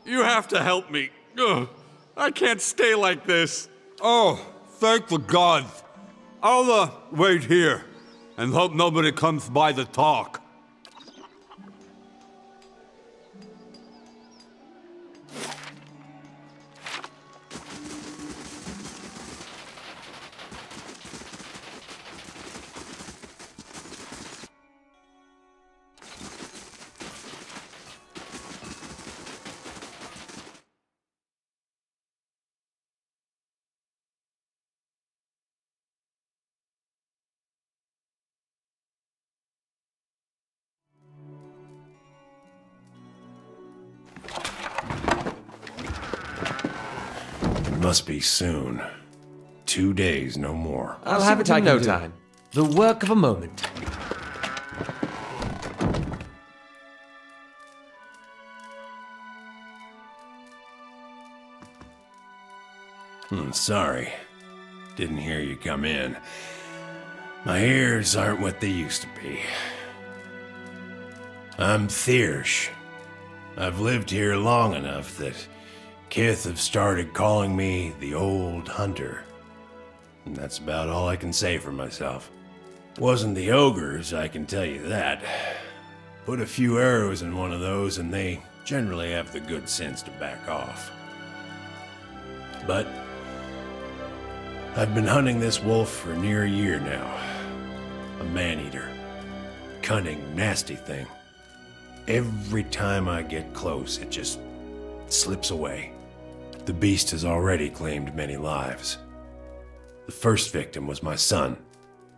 You have to help me. Ugh, I can't stay like this. Oh, thank the gods. I'll, wait here and hope nobody comes by to talk. Must be soon. 2 days, no more. I'll have it in no time. The work of a moment. Sorry. Didn't hear you come in. My ears aren't what they used to be. I'm Thiersch. I've lived here long enough that Kith have started calling me the Old Hunter. And that's about all I can say for myself. Wasn't the ogres, I can tell you that. Put a few arrows in one of those and they generally have the good sense to back off. But I've been hunting this wolf for near a year now. A man-eater. Cunning, nasty thing. Every time I get close, it just slips away. The beast has already claimed many lives. The first victim was my son,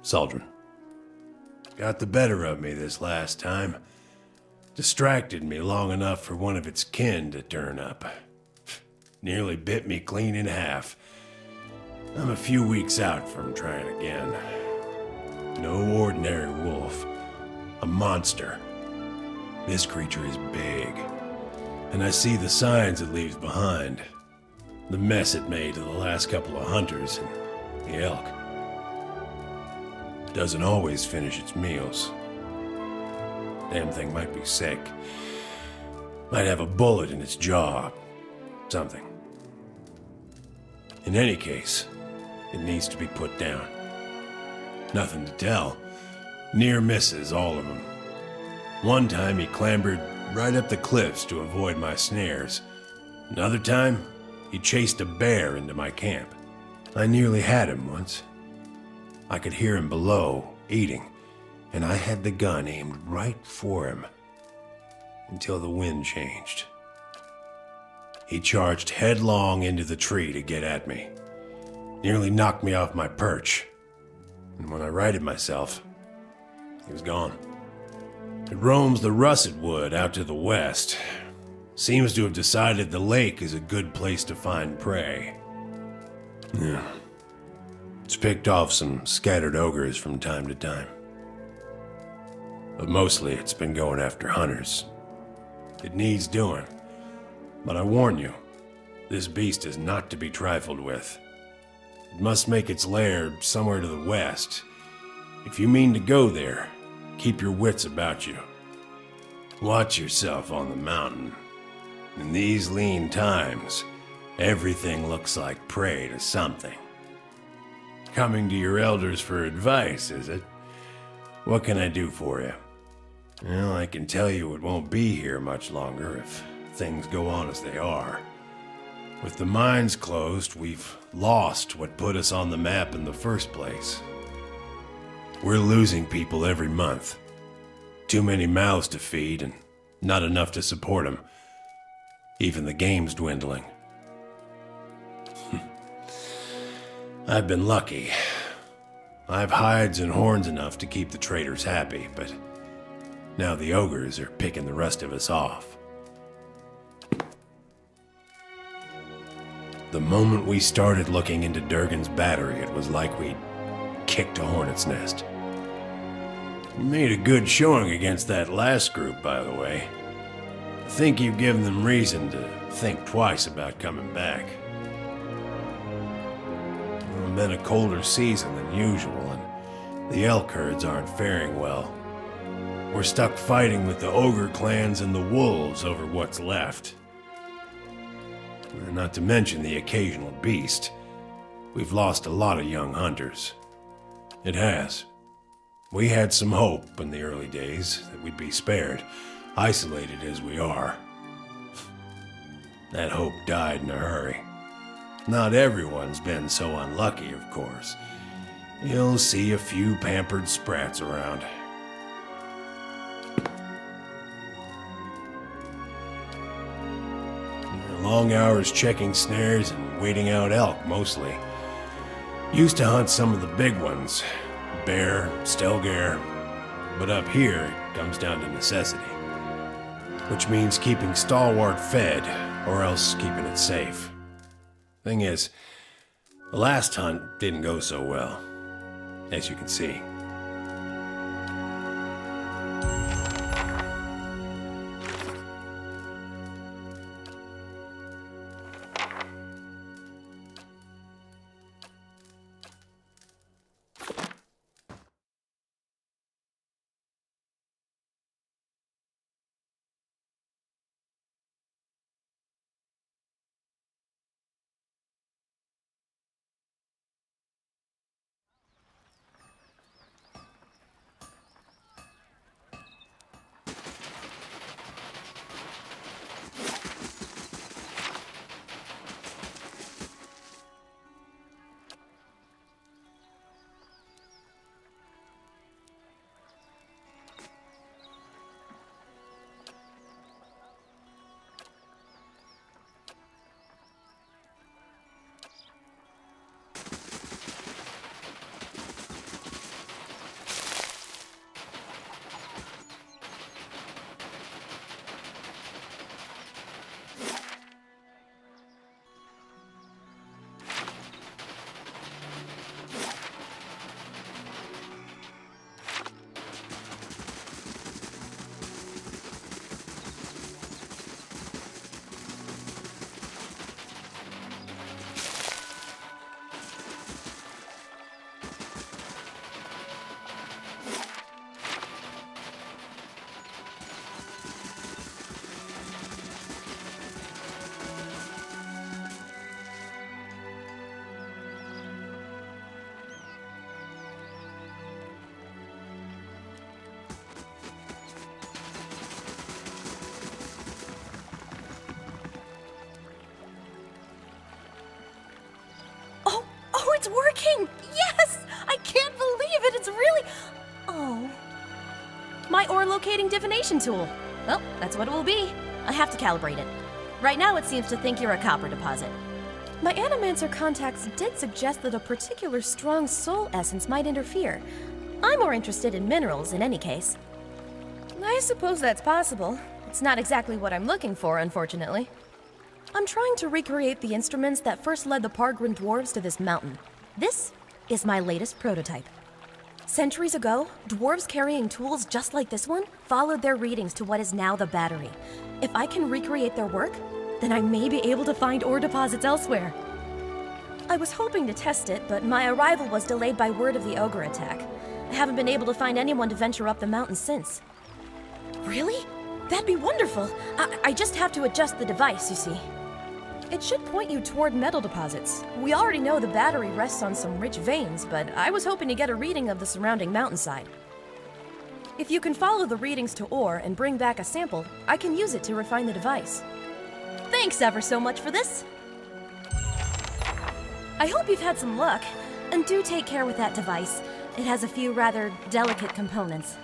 Saldren. Got the better of me this last time. Distracted me long enough for one of its kin to turn up. Nearly bit me clean in half. I'm a few weeks out from trying again. No ordinary wolf. A monster. This creature is big. And I see the signs it leaves behind. The mess it made to the last couple of hunters and the elk. Doesn't always finish its meals. Damn thing might be sick. Might have a bullet in its jaw. Something. In any case, it needs to be put down. Nothing to tell. Near misses, all of them. One time he clambered right up the cliffs to avoid my snares. Another time, he chased a bear into my camp. I nearly had him once. I could hear him below, eating, and I had the gun aimed right for him. Until the wind changed. He charged headlong into the tree to get at me. Nearly knocked me off my perch. And when I righted myself, he was gone. It roams the russet wood out to the west. Seems to have decided the lake is a good place to find prey. Yeah. It's picked off some scattered ogres from time to time. But mostly it's been going after hunters. It needs doing. But I warn you, this beast is not to be trifled with. It must make its lair somewhere to the west. If you mean to go there, keep your wits about you. Watch yourself on the mountain. In these lean times, everything looks like prey to something. Coming to your elders for advice, is it? What can I do for you? Well, I can tell you it won't be here much longer if things go on as they are. With the mines closed, we've lost what put us on the map in the first place. We're losing people every month. Too many mouths to feed and not enough to support them. Even the game's dwindling. I've been lucky. I've hides and horns enough to keep the traders happy, but now the ogres are picking the rest of us off. The moment we started looking into Durgan's battery, it was like we'd kicked a hornet's nest. You made a good showing against that last group, by the way. I think you've given them reason to think twice about coming back. It's been a colder season than usual, and the elk herds aren't faring well. We're stuck fighting with the ogre clans and the wolves over what's left. Not to mention the occasional beast. We've lost a lot of young hunters. It has. We had some hope in the early days that we'd be spared, isolated as we are. That hope died in a hurry. Not everyone's been so unlucky, of course. You'll see a few pampered sprats around. Long hours checking snares and waiting out elk, mostly. Used to hunt some of the big ones. Bear, stelgare. But up here, it comes down to necessity. Which means keeping Stalwart fed, or else keeping it safe. Thing is, the last hunt didn't go so well, as you can see. It's working! Yes! I can't believe it! It's really... Oh. My ore locating divination tool. Well, that's what it will be. I have to calibrate it. Right now it seems to think you're a copper deposit. My Animancer contacts did suggest that a particular strong soul essence might interfere. I'm more interested in minerals in any case. I suppose that's possible. It's not exactly what I'm looking for, unfortunately. I'm trying to recreate the instruments that first led the Pargrin dwarves to this mountain. This is my latest prototype. Centuries ago, dwarves carrying tools just like this one followed their readings to what is now the battery. If I can recreate their work, then I may be able to find ore deposits elsewhere. I was hoping to test it, but my arrival was delayed by word of the ogre attack. I haven't been able to find anyone to venture up the mountain since. Really? That'd be wonderful. I just have to adjust the device, you see. It should point you toward metal deposits. We already know the battery rests on some rich veins, but I was hoping to get a reading of the surrounding mountainside. If you can follow the readings to ore and bring back a sample, I can use it to refine the device. Thanks ever so much for this. I hope you've had some luck, and do take care with that device. It has a few rather delicate components.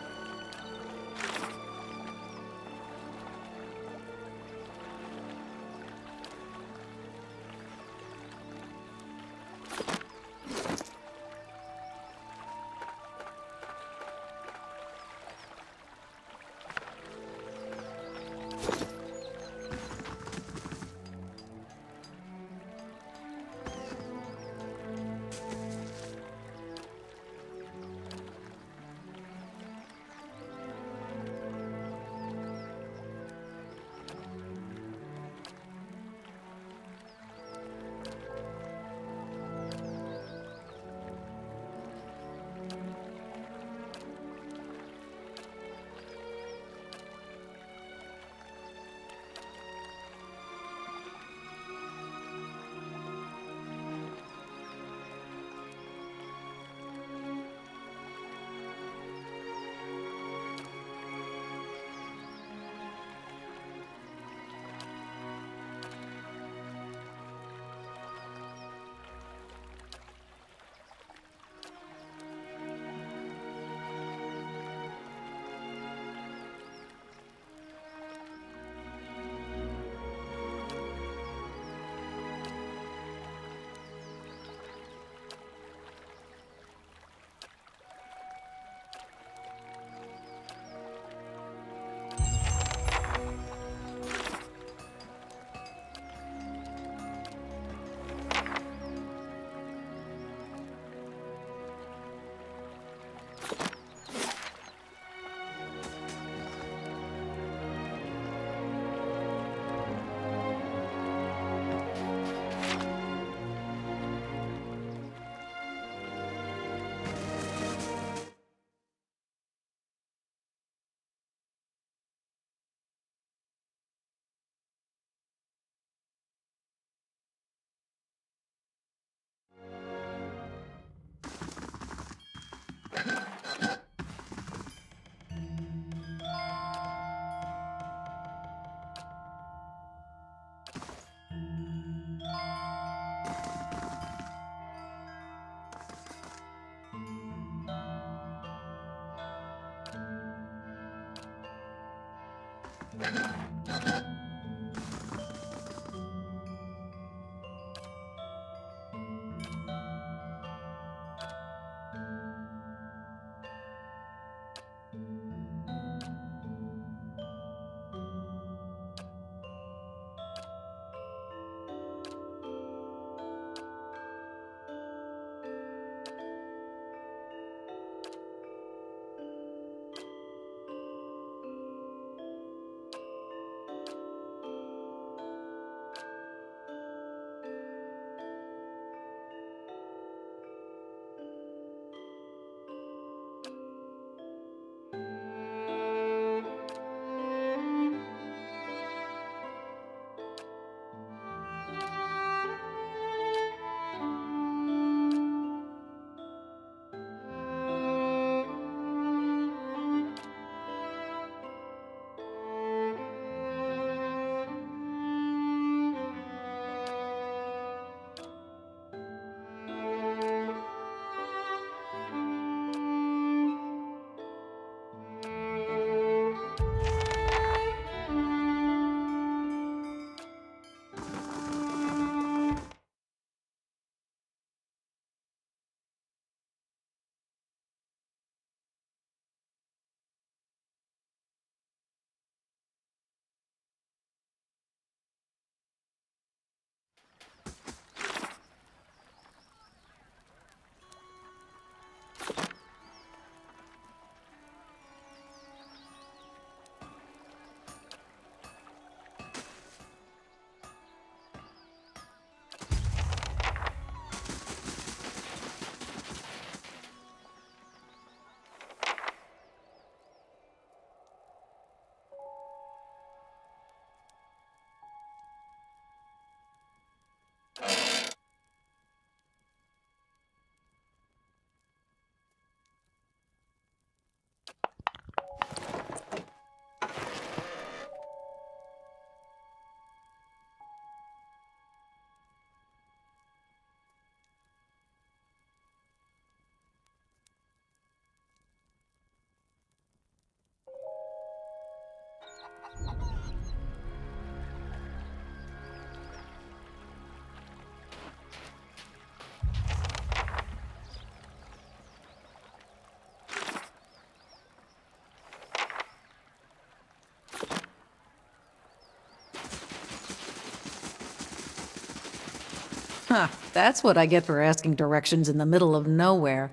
Huh, that's what I get for asking directions in the middle of nowhere.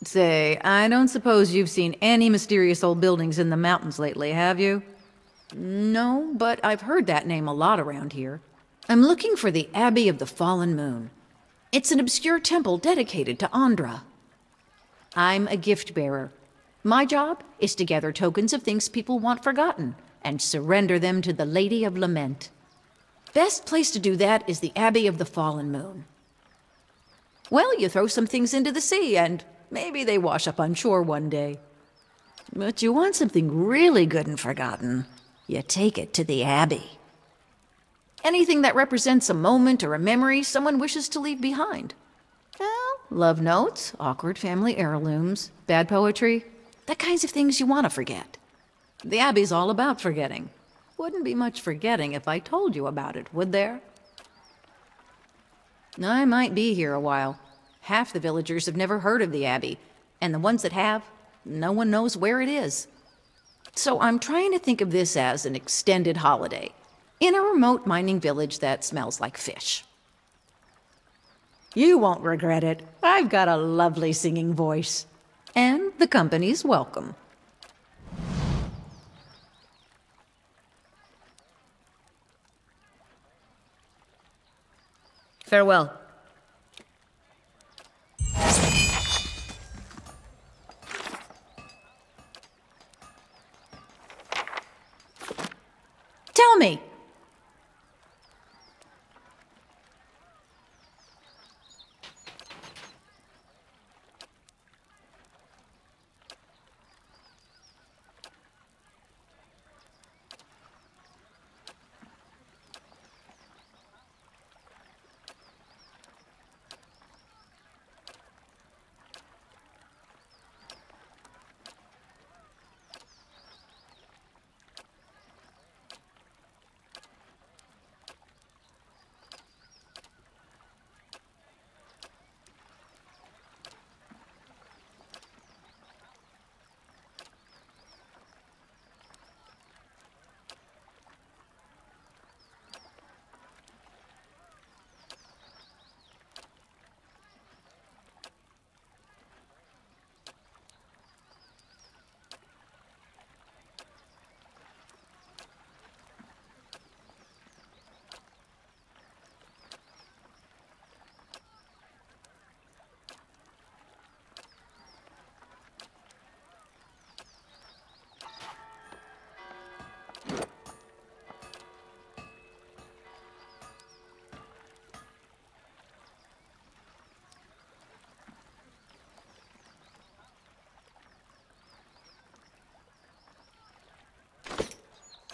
Say, I don't suppose you've seen any mysterious old buildings in the mountains lately, have you? No, but I've heard that name a lot around here. I'm looking for the Abbey of the Fallen Moon. It's an obscure temple dedicated to Andra. I'm a gift bearer. My job is to gather tokens of things people want forgotten and surrender them to the Lady of Lament. Best place to do that is the Abbey of the Fallen Moon. Well, you throw some things into the sea and maybe they wash up on shore one day. But you want something really good and forgotten, you take it to the Abbey. Anything that represents a moment or a memory someone wishes to leave behind. Well, love notes, awkward family heirlooms, bad poetry, the kinds of things you want to forget. The Abbey's all about forgetting. Wouldn't be much forgetting if I told you about it, would there? I might be here a while. Half the villagers have never heard of the Abbey, and the ones that have, no one knows where it is. So I'm trying to think of this as an extended holiday, in a remote mining village that smells like fish. You won't regret it. I've got a lovely singing voice. And the company's welcome. Farewell. Tell me!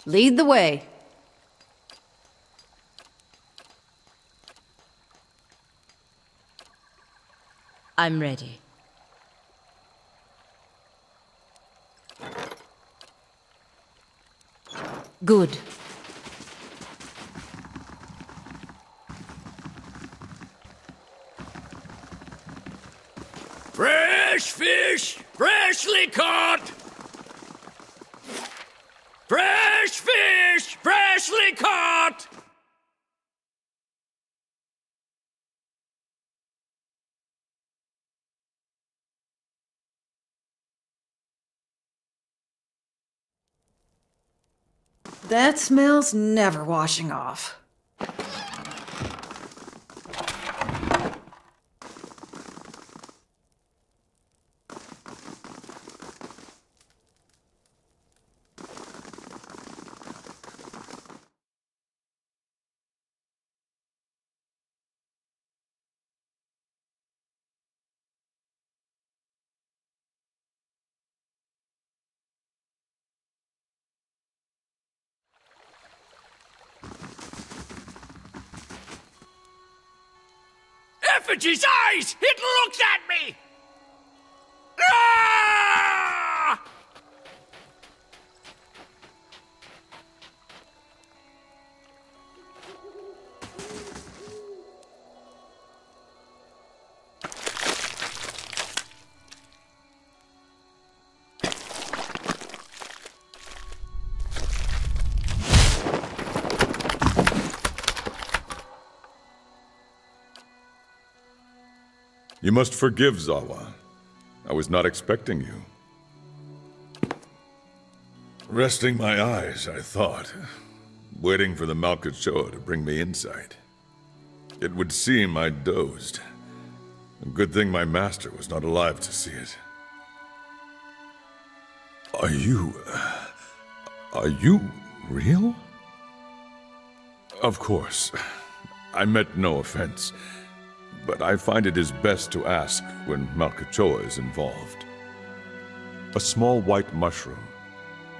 Lead the way. I'm ready. Good. Fresh fish! Freshly caught! Fresh fish! Freshly caught! That smell's never washing off. Effigy's eyes! It looks at me! Ah! You must forgive, Zawa. I was not expecting you. Resting my eyes, I thought, waiting for the Malkachoa to bring me insight. It would seem I dozed. A good thing my master was not alive to see it. Are you real? Of course. I meant no offense. But I find it is best to ask when Malkachoa is involved. A small white mushroom.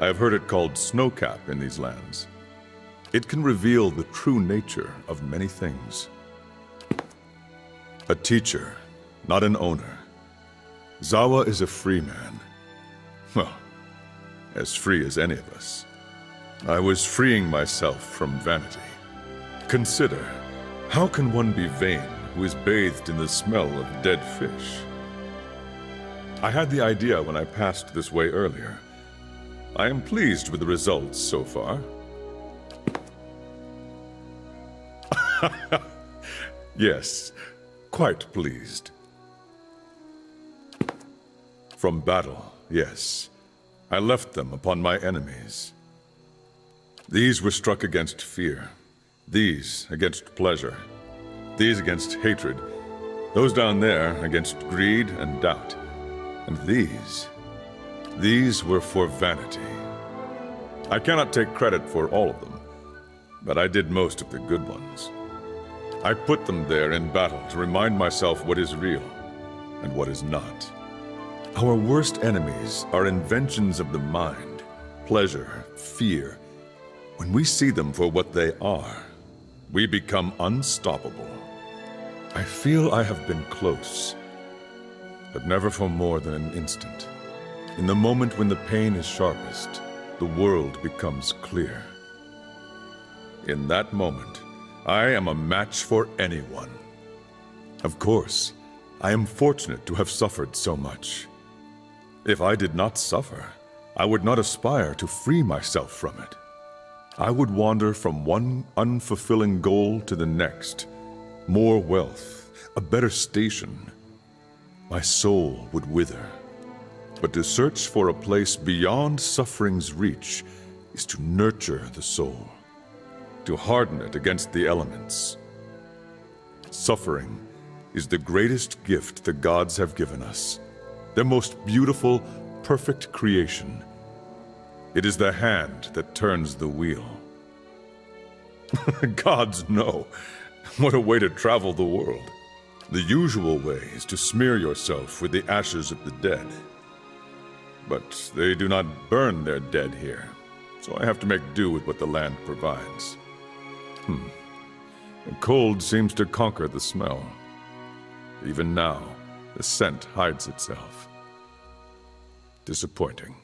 I have heard it called snowcap in these lands. It can reveal the true nature of many things. A teacher, not an owner. Zawa is a free man. Well, as free as any of us. I was freeing myself from vanity. Consider, how can one be vain who is bathed in the smell of dead fish? I had the idea when I passed this way earlier. I am pleased with the results so far. Yes, quite pleased. From battle, yes. I left them upon my enemies. These were struck against fear. These against pleasure. These against hatred, those down there against greed and doubt. And these were for vanity. I cannot take credit for all of them, but I did most of the good ones. I put them there in battle to remind myself what is real and what is not. Our worst enemies are inventions of the mind, pleasure, fear. When we see them for what they are, we become unstoppable. I feel I have been close, but never for more than an instant. In the moment when the pain is sharpest, the world becomes clear. In that moment, I am a match for anyone. Of course, I am fortunate to have suffered so much. If I did not suffer, I would not aspire to free myself from it. I would wander from one unfulfilling goal to the next. More wealth, a better station. My soul would wither. But to search for a place beyond suffering's reach is to nurture the soul, to harden it against the elements. Suffering is the greatest gift the gods have given us, their most beautiful, perfect creation. It is the hand that turns the wheel. Gods know. What a way to travel the world. The usual way is to smear yourself with the ashes of the dead. But they do not burn their dead here. so I have to make do with what the land provides. The cold seems to conquer the smell. Even now, the scent hides itself. Disappointing.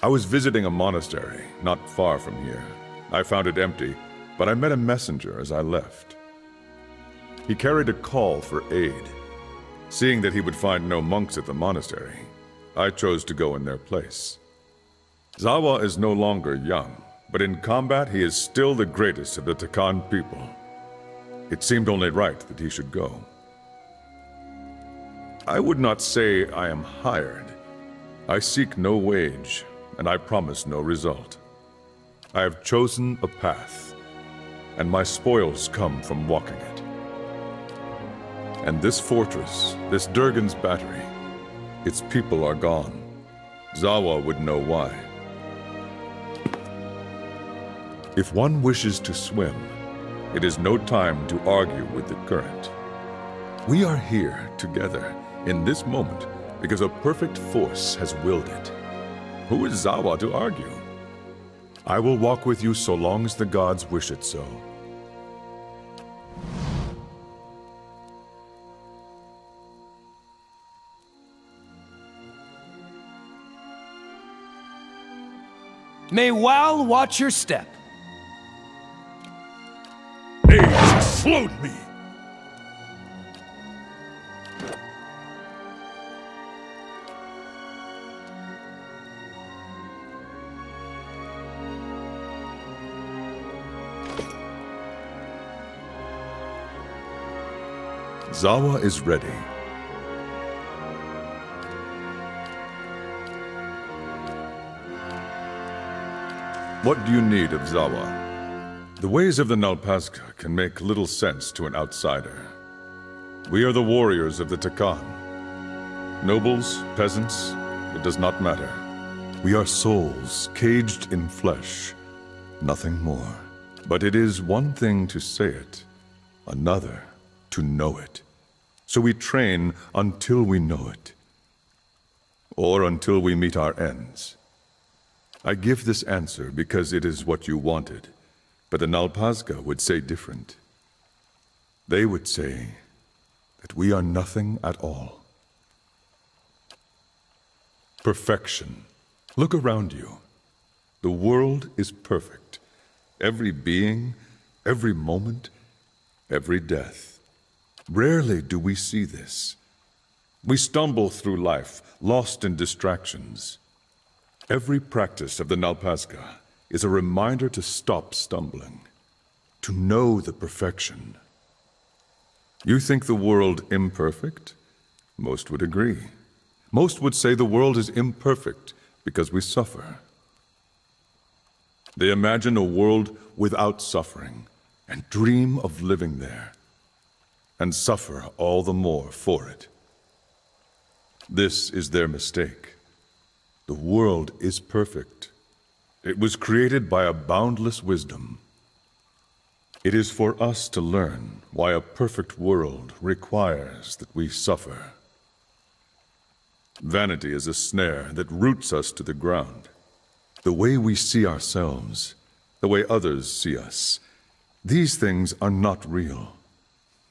I was visiting a monastery not far from here. I found it empty, but I met a messenger as I left. He carried a call for aid. Seeing that he would find no monks at the monastery, I chose to go in their place. Zawa is no longer young, but in combat he is still the greatest of the Takan people. It seemed only right that he should go. I would not say I am hired. I seek no wage, and I promise no result. I have chosen a path, and my spoils come from walking it. And this fortress, this Durgan's battery, its people are gone. Zawa would know why. If one wishes to swim, it is no time to argue with the current. We are here together in this moment because a perfect force has willed it. Who is Zawa to argue? I will walk with you so long as the gods wish it so. May Wal watch your step. Age slowed me! Zawa is ready. What do you need of Zawa? The ways of the Nalpazka can make little sense to an outsider. We are the warriors of the Takan. Nobles, peasants, it does not matter. We are souls caged in flesh, nothing more. But it is one thing to say it, another to know it. So we train until we know it, or until we meet our ends. I give this answer because it is what you wanted, but the Nalpazka would say different. They would say that we are nothing at all. Perfection. Look around you. The world is perfect. Every being, every moment, every death. Rarely do we see this. We stumble through life, lost in distractions. Every practice of the Nalpazka is a reminder to stop stumbling, to know the perfection. You think the world imperfect? Most would agree. Most would say the world is imperfect because we suffer. They imagine a world without suffering and dream of living there, and suffer all the more for it. This is their mistake. The world is perfect. It was created by a boundless wisdom. It is for us to learn why a perfect world requires that we suffer. Vanity is a snare that roots us to the ground. The way we see ourselves, the way others see us, these things are not real.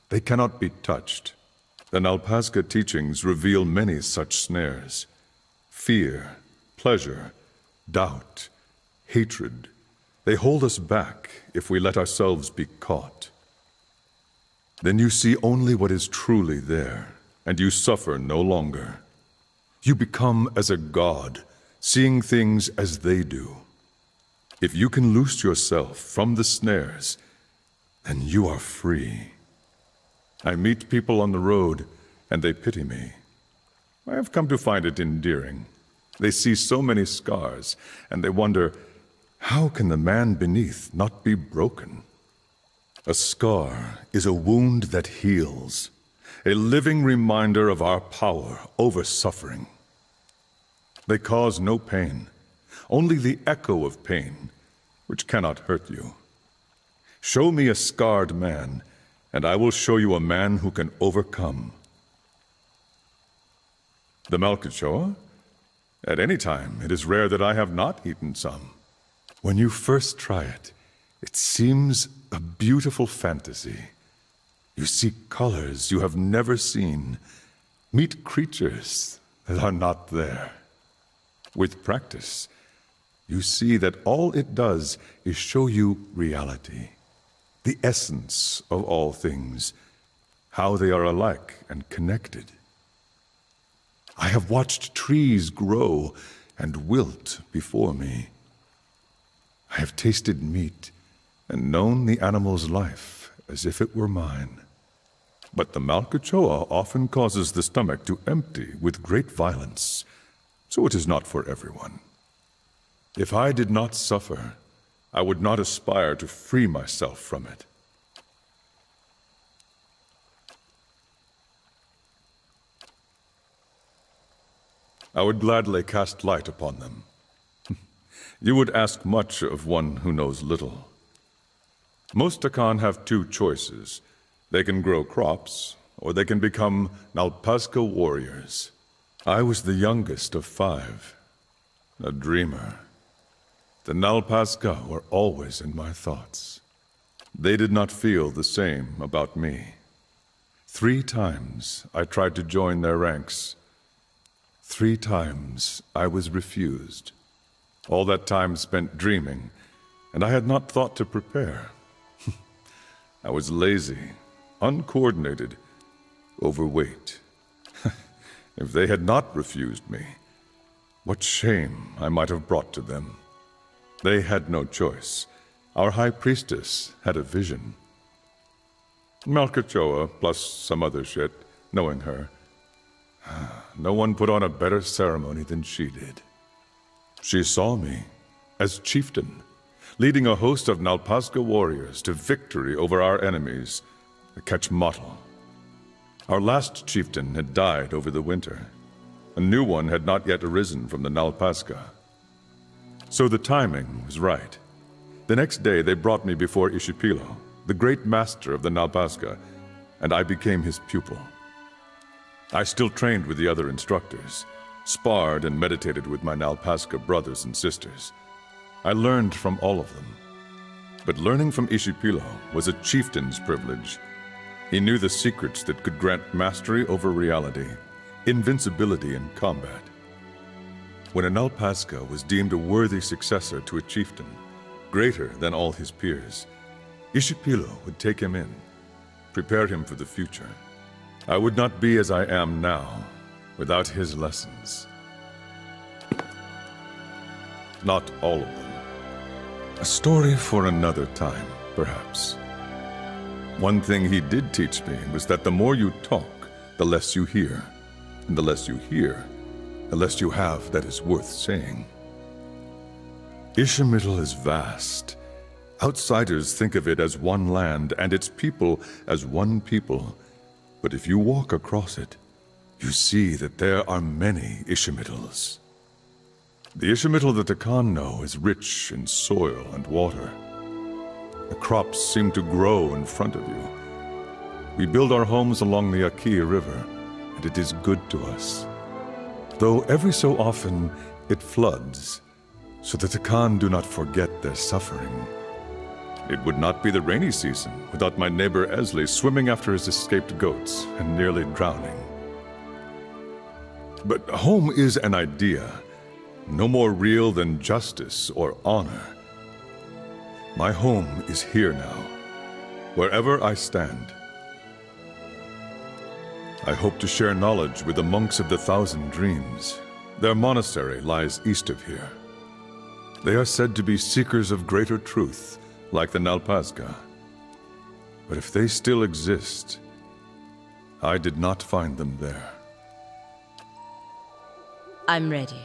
They cannot be touched. The Nalpazka teachings reveal many such snares. Fear, pleasure, doubt, hatred. They hold us back if we let ourselves be caught. Then you see only what is truly there, and you suffer no longer. You become as a god, seeing things as they do. If you can loose yourself from the snares, then you are free. I meet people on the road, and they pity me. I have come to find it endearing. They see so many scars, and they wonder, how can the man beneath not be broken? A scar is a wound that heals, a living reminder of our power over suffering. They cause no pain, only the echo of pain, which cannot hurt you. Show me a scarred man, and I will show you a man who can overcome. The Malkachoa? At any time, it is rare that I have not eaten some. When you first try it, it seems a beautiful fantasy. You see colors you have never seen, meet creatures that are not there. With practice, you see that all it does is show you reality, the essence of all things, how they are alike and connected. I have watched trees grow and wilt before me. I have tasted meat and known the animal's life as if it were mine. But the Malkachoa often causes the stomach to empty with great violence, so it is not for everyone. If I did not suffer, I would not aspire to free myself from it. I would gladly cast light upon them. You would ask much of one who knows little. Most Takan have two choices. They can grow crops, or they can become Nalpazka warriors. I was the youngest of 5, a dreamer. The Nalpazka were always in my thoughts. They did not feel the same about me. 3 times I tried to join their ranks. 3 times I was refused. All that time spent dreaming, and I had not thought to prepare. I was lazy, uncoordinated, overweight. If they had not refused me, what shame I might have brought to them. They had no choice. Our high priestess had a vision. Malkachoa, plus some other shit, knowing her. No one put on a better ceremony than she did. She saw me as chieftain, leading a host of Nalpazka warriors to victory over our enemies, the Kechmatl. Our last chieftain had died over the winter. A new one had not yet arisen from the Nalpazka. So the timing was right. The next day they brought me before Ishipilo, the great master of the Nalpazka, and I became his pupil. I still trained with the other instructors, sparred and meditated with my Nalpazka brothers and sisters. I learned from all of them. But learning from Ishipilo was a chieftain's privilege. He knew the secrets that could grant mastery over reality, invincibility in combat. When a Nalpazka was deemed a worthy successor to a chieftain, greater than all his peers, Ishipilo would take him in, prepare him for the future. I would not be as I am now without his lessons. Not all of them. A story for another time, perhaps. One thing he did teach me was that the more you talk, the less you hear. And the less you hear, the less you have that is worth saying. Ishipilo is vast. Outsiders think of it as one land and its people as one people. But if you walk across it, you see that there are many Ishimitos. The Ishimital that the Khan know is rich in soil and water. The crops seem to grow in front of you. We build our homes along the Aki River, and it is good to us. Though every so often it floods, so that the Khan do not forget their suffering. It would not be the rainy season without my neighbor Esley swimming after his escaped goats and nearly drowning. But home is an idea, no more real than justice or honor. My home is here now, wherever I stand. I hope to share knowledge with the monks of the Thousand Dreams. Their monastery lies east of here. They are said to be seekers of greater truth, like the Nalpazka. But if they still exist, I did not find them there. I'm ready.